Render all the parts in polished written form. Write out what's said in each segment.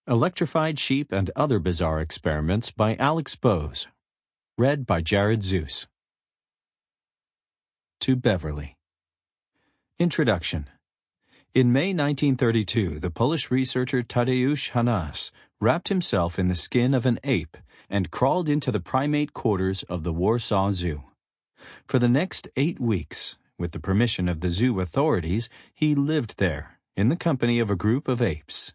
Electrified Sheep and Other Bizarre Experiments by Alex Boese. Read by Zeus. To Beverly. Introduction. In May 1932, the Polish researcher Tadeusz Hanas wrapped himself in the skin of an ape and crawled into the primate quarters of the Warsaw Zoo. For the next 8 weeks, with the permission of the zoo authorities, he lived there, in the company of a group of apes.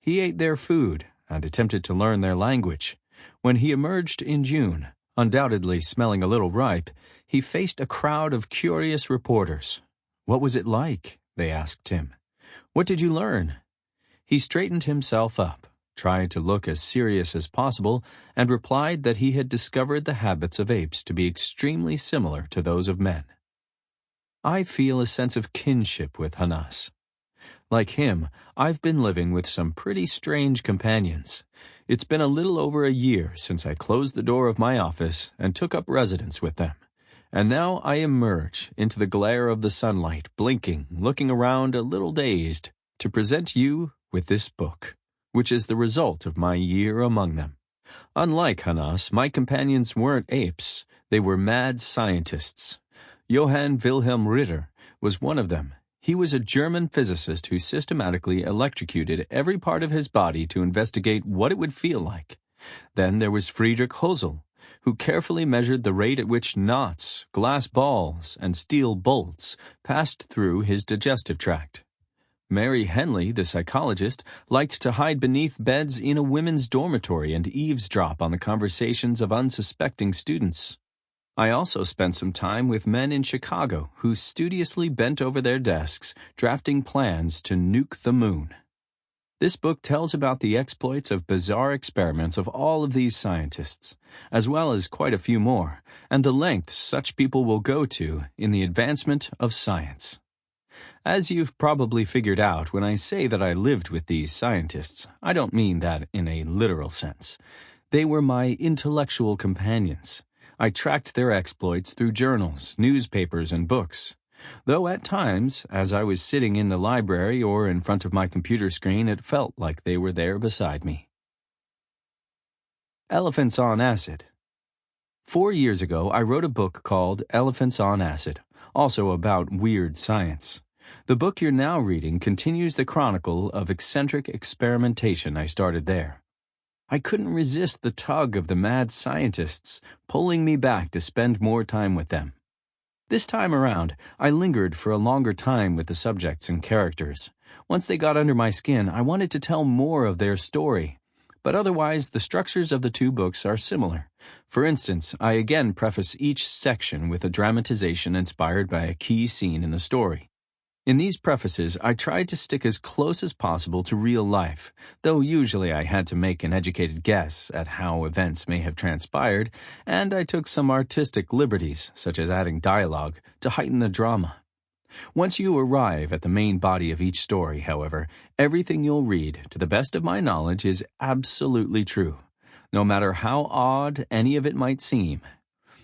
He ate their food and attempted to learn their language. When he emerged in June, undoubtedly smelling a little ripe, he faced a crowd of curious reporters. "What was it like?" they asked him. "What did you learn?" He straightened himself up, tried to look as serious as possible, and replied that he had discovered the habits of apes to be extremely similar to those of men. I feel a sense of kinship with Hanas. Like him, I've been living with some pretty strange companions. It's been a little over a year since I closed the door of my office and took up residence with them. And now I emerge into the glare of the sunlight, blinking, looking around a little dazed, to present you with this book, which is the result of my year among them. Unlike Hanas, my companions weren't apes. They were mad scientists. Johann Wilhelm Ritter was one of them. He was a German physicist who systematically electrocuted every part of his body to investigate what it would feel like. Then there was Friedrich Hosel, who carefully measured the rate at which knots, glass balls, and steel bolts passed through his digestive tract. Mary Henley, the psychologist, liked to hide beneath beds in a women's dormitory and eavesdrop on the conversations of unsuspecting students. I also spent some time with men in Chicago who studiously bent over their desks, drafting plans to nuke the moon. This book tells about the exploits of bizarre experiments of all of these scientists, as well as quite a few more, and the lengths such people will go to in the advancement of science. As you've probably figured out, when I say that I lived with these scientists, I don't mean that in a literal sense. They were my intellectual companions. I tracked their exploits through journals, newspapers, and books. Though at times, as I was sitting in the library or in front of my computer screen, it felt like they were there beside me. Elephants on Acid. 4 years ago, I wrote a book called Elephants on Acid, also about weird science. The book you're now reading continues the chronicle of eccentric experimentation I started there. I couldn't resist the tug of the mad scientists, pulling me back to spend more time with them. This time around, I lingered for a longer time with the subjects and characters. Once they got under my skin, I wanted to tell more of their story. But otherwise, the structures of the 2 books are similar. For instance, I again preface each section with a dramatization inspired by a key scene in the story. In these prefaces, I tried to stick as close as possible to real life, though usually I had to make an educated guess at how events may have transpired, and I took some artistic liberties, such as adding dialogue, to heighten the drama. Once you arrive at the main body of each story, however, everything you'll read, to the best of my knowledge, is absolutely true, no matter how odd any of it might seem.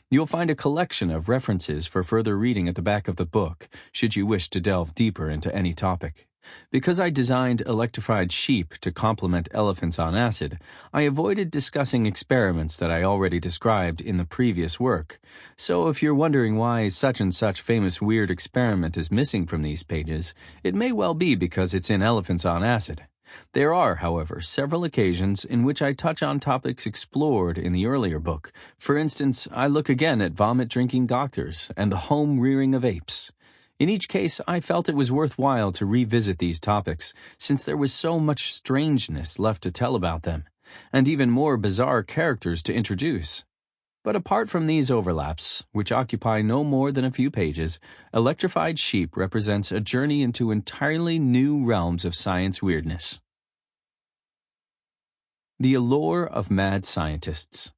You'll find a collection of references for further reading at the back of the book, should you wish to delve deeper into any topic. Because I designed Electrified Sheep to complement Elephants on Acid, I avoided discussing experiments that I already described in the previous work. So if you're wondering why such and such famous weird experiment is missing from these pages, it may well be because it's in Elephants on Acid. There are, however, several occasions in which I touch on topics explored in the earlier book. For instance, I look again at vomit-drinking doctors and the home-rearing of apes. In each case, I felt it was worthwhile to revisit these topics, since there was so much strangeness left to tell about them, and even more bizarre characters to introduce. But apart from these overlaps, which occupy no more than a few pages, Electrified Sheep represents a journey into entirely new realms of science weirdness. The allure of mad scientists.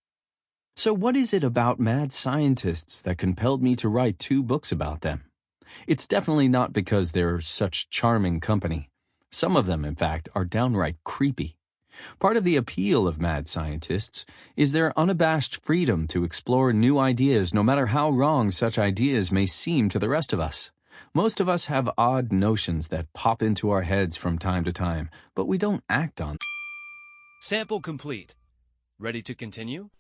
So what is it about mad scientists that compelled me to write 2 books about them? It's definitely not because they're such charming company. Some of them, in fact, are downright creepy. Part of the appeal of mad scientists is their unabashed freedom to explore new ideas, no matter how wrong such ideas may seem to the rest of us. Most of us have odd notions that pop into our heads from time to time, but we don't act on them. Sample complete. Ready to continue?